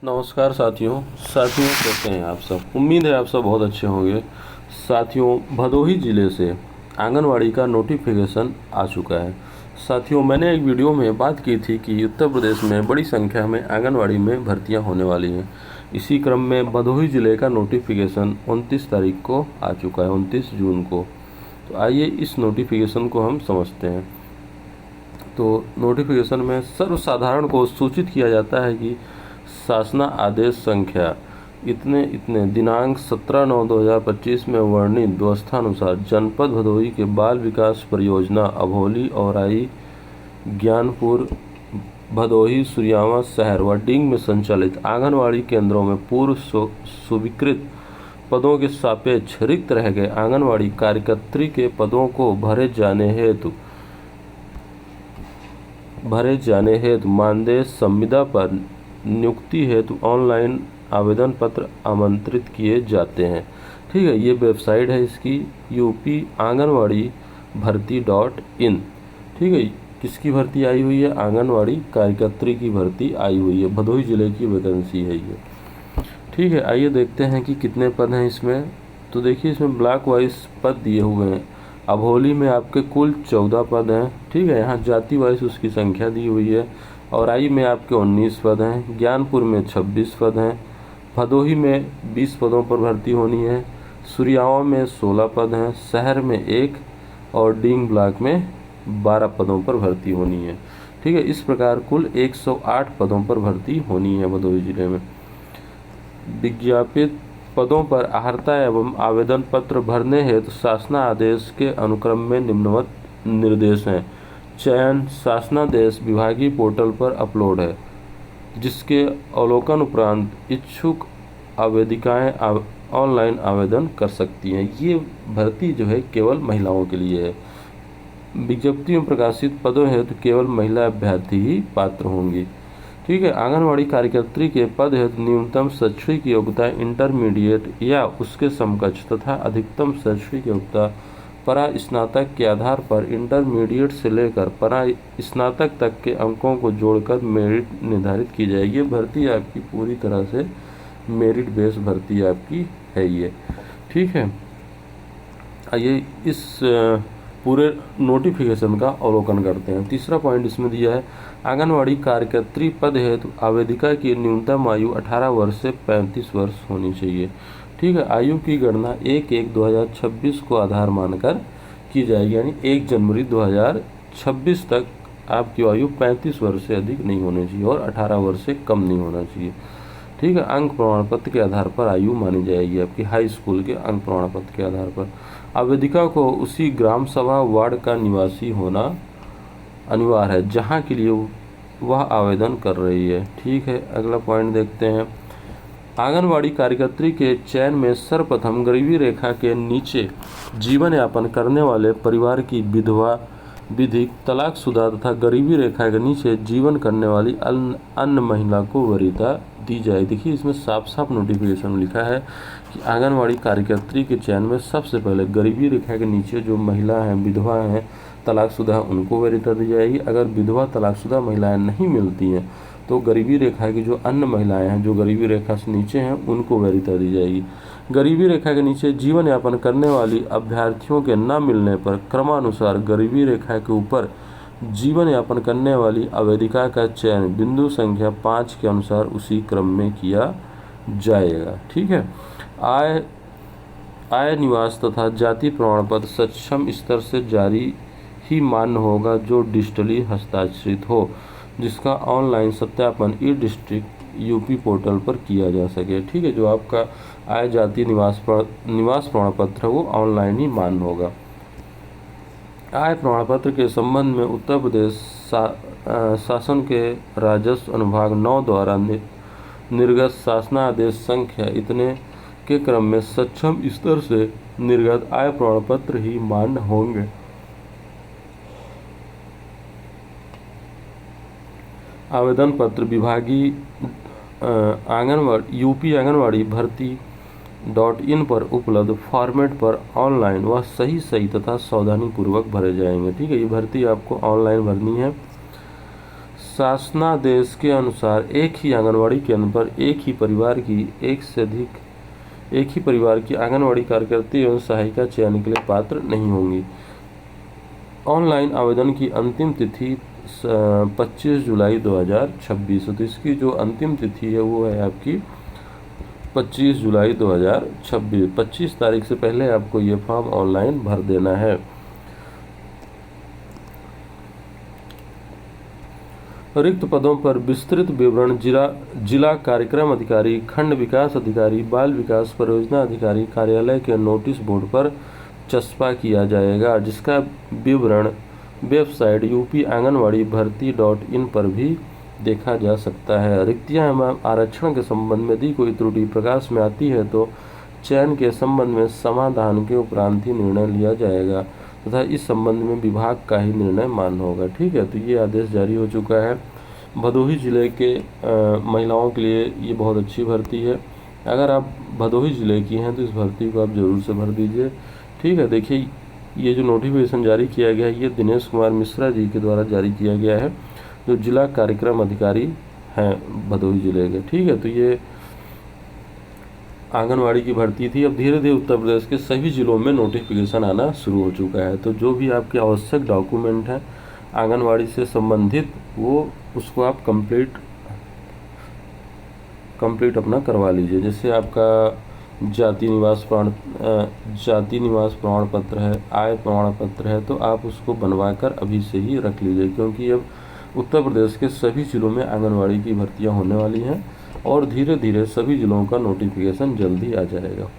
नमस्कार साथियों कैसे हैं आप सब। उम्मीद है आप सब बहुत अच्छे होंगे। साथियों, भदोही ज़िले से आंगनवाड़ी का नोटिफिकेशन आ चुका है। साथियों, मैंने एक वीडियो में बात की थी कि उत्तर प्रदेश में बड़ी संख्या में आंगनवाड़ी में भर्तियां होने वाली हैं। इसी क्रम में भदोही ज़िले का नोटिफिकेशन 29 तारीख को आ चुका है, 29 जून को। तो आइए इस नोटिफिकेशन को हम समझते हैं। तो नोटिफिकेशन में सर्वसाधारण को सूचित किया जाता है कि शासना आदेश संख्या इतने इतने दिनांक 17/9/2025 में वर्णित व्यवस्थानुसार जनपद भदोही के बाल विकास परियोजना अभोली औराई ज्ञानपुर भदोही सूर्यावा शहर व डींग में संचालित आंगनवाड़ी केंद्रों में पूर्व स्वीकृत पदों के सापेक्ष रिक्त रह गए आंगनवाड़ी कार्यकर्त्री के पदों को भरे जाने हेतु मानदेय संविदा पर नियुक्ति हेतु ऑनलाइन आवेदन पत्र आमंत्रित किए जाते हैं। ठीक है, ये वेबसाइट है इसकी यूपी आंगनवाड़ी भर्ती.in। ठीक है, किसकी भर्ती आई हुई है? आंगनवाड़ी कार्यकर्त्री की भर्ती आई हुई है। भदोही जिले की वैकेंसी है ये। ठीक है, आइए देखते हैं कि कितने पद हैं इसमें। तो देखिए, इसमें ब्लॉक वाइज पद दिए हुए हैं। अभोली में आपके कुल 14 पद हैं। ठीक है, यहाँ जाति वाइज उसकी संख्या दी हुई है। औराई में आपके 19 पद हैं। ज्ञानपुर में 26 पद हैं। भदोही में 20 पदों पर भर्ती होनी है। सूर्यावा में 16 पद हैं। शहर में 1 और डींग ब्लॉक में 12 पदों पर भर्ती होनी है। ठीक है, इस प्रकार कुल 108 पदों पर भर्ती होनी है भदोही जिले में। विज्ञापित पदों पर अर्हता एवं आवेदन पत्र भरने हेतु शासना आदेश के अनुक्रम में निम्नवत निर्देश हैं। चयन शासनादेश विभागीय पोर्टल पर अपलोड है, जिसके अवलोकन उपरांत इच्छुक आवेदिकाएं ऑनलाइन आवेदन कर सकती हैं। ये भर्ती जो है केवल महिलाओं के लिए है। विज्ञप्ति में प्रकाशित पदों हेतु केवल महिला अभ्यर्थी ही पात्र होंगी। ठीक है, आंगनवाड़ी कार्यकर्त्री के पद हेतु न्यूनतम शैक्षणिक योग्यता इंटरमीडिएट या उसके समकक्ष तथा अधिकतम शैक्षणिक योग्यता परा स्नातक के आधार पर इंटरमीडिएट से लेकर परा स्नातक तक के अंकों को जोड़कर मेरिट निर्धारित की जाएगी। ये भर्ती आपकी पूरी तरह से मेरिट बेस भर्ती आपकी है ये। ठीक है, आइए इस पूरे नोटिफिकेशन का अवलोकन करते हैं। तीसरा पॉइंट इसमें दिया है, आंगनवाड़ी कार्यकर्त्री पद हेतु आवेदिका की न्यूनतम आयु 18 वर्ष से 35 वर्ष होनी चाहिए। ठीक है, आयु की गणना 1/1/2026 को आधार मानकर की जाएगी, यानी 1 जनवरी 2026 तक आपकी आयु 35 वर्ष से अधिक नहीं होनी चाहिए और 18 वर्ष से कम नहीं होना चाहिए। ठीक है, अंक प्रमाण पत्र के आधार पर आयु मानी जाएगी आपकी, हाई स्कूल के अंक प्रमाण पत्र के आधार पर। आवेदिका को उसी ग्राम सभा वार्ड का निवासी होना अनिवार्य है जहां के लिए वह आवेदन कर रही है। ठीक है, अगला पॉइंट देखते हैं। आंगनवाड़ी कार्यकर्त्री के चयन में सर्वप्रथम गरीबी रेखा के नीचे जीवन यापन करने वाले परिवार की विधवा, विधिक, तलाकशुदा तथा गरीबी रेखा के नीचे जीवन करने वाली अन्य महिला को वरीयता दी जाए। देखिए, इसमें साफ साफ नोटिफिकेशन में लिखा है कि आंगनवाड़ी कार्यकर्त्री के चयन में सबसे पहले गरीबी रेखा के नीचे जो महिला हैं, विधवा हैं, तलाकशुदा हैं, उनको वरीयता दी जाएगी। अगर विधवा तलाकशुदा महिलाएं नहीं मिलती हैं तो गरीबी रेखा की जो अन्य महिलाएं हैं जो गरीबी रेखा से नीचे हैं उनको वरीयता दी जाएगी। गरीबी रेखा के नीचे जीवन यापन करने वाली अभ्यर्थियों के न मिलने पर क्रमानुसार गरीबी रेखा के ऊपर जीवन यापन करने वाली आवेदिका का चयन बिंदु संख्या 5 के अनुसार उसी क्रम में किया जाएगा। ठीक है, आय निवास तथा जाति प्रमाण पत्र सक्षम स्तर से जारी ही मान्य होगा जो डिजिटली हस्ताक्षरित हो, जिसका ऑनलाइन सत्यापन ई डिस्ट्रिक्ट यूपी पोर्टल पर किया जा सके। ठीक है, जो आपका आय जाति निवास प्रमाण पत्र है वो ऑनलाइन ही मान्य होगा। आय प्रमाण पत्र के संबंध में उत्तर प्रदेश शासन के राजस्व अनुभाग 9 द्वारा निर्गत शासनादेश संख्या इतने के क्रम में सक्षम स्तर से निर्गत आय प्रमाण पत्र ही मान्य होंगे। आवेदन पत्र विभागीय यूपी आंगनवाड़ी भर्ती.in पर उपलब्ध फॉर्मेट पर ऑनलाइन व सही तथा सावधानी पूर्वक भरे जाएंगे। ठीक है, ये भर्ती आपको ऑनलाइन भरनी है। शासनादेश के अनुसार एक ही आंगनवाड़ी केंद्र पर एक ही परिवार की आंगनवाड़ी कार्यकर्ती एवं सहायिका चयन के लिए पात्र नहीं होंगी। ऑनलाइन आवेदन की अंतिम तिथि 25 जुलाई 2026 है। तो इसकी जो अंतिम तिथि है वो है आपकी 25 जुलाई 2026। 25 तारीख से पहले आपको ये फॉर्म ऑनलाइन भर देना है। रिक्त पदों पर विस्तृत विवरण जिला कार्यक्रम अधिकारी, खंड विकास अधिकारी, बाल विकास परियोजना अधिकारी कार्यालय के नोटिस बोर्ड पर चस्पा किया जाएगा, जिसका विवरण वेबसाइट upanganwadi-bharti.in पर भी देखा जा सकता है। रिक्तियां एवं आरक्षण के संबंध में यदि कोई त्रुटि प्रकाश में आती है तो चयन के संबंध में समाधान के उपरांत ही निर्णय लिया जाएगा तथा इस संबंध में विभाग का ही निर्णय मान्य होगा। ठीक है, तो ये आदेश जारी हो चुका है। भदोही जिले के महिलाओं के लिए ये बहुत अच्छी भर्ती है। अगर आप भदोही जिले की हैं तो इस भर्ती को आप जरूर से भर दीजिए। ठीक है, देखिए ये जो नोटिफिकेशन जारी किया गया है ये दिनेश कुमार मिश्रा जी के द्वारा जारी किया गया है, जो जिला कार्यक्रम अधिकारी हैं भदोही जिले के। ठीक है, तो ये आंगनवाड़ी की भर्ती थी। अब धीरे धीरे उत्तर प्रदेश के सभी जिलों में नोटिफिकेशन आना शुरू हो चुका है। तो जो भी आपके आवश्यक डॉक्यूमेंट हैं आंगनवाड़ी से संबंधित वो उसको आप कंप्लीट अपना करवा लीजिए। जैसे आपका जाति निवास प्रमाण पत्र है, आय प्रमाण पत्र है, तो आप उसको बनवाकर अभी से ही रख लीजिए, क्योंकि अब उत्तर प्रदेश के सभी जिलों में आंगनवाड़ी की भर्तियां होने वाली हैं और धीरे धीरे सभी जिलों का नोटिफिकेशन जल्दी आ जाएगा।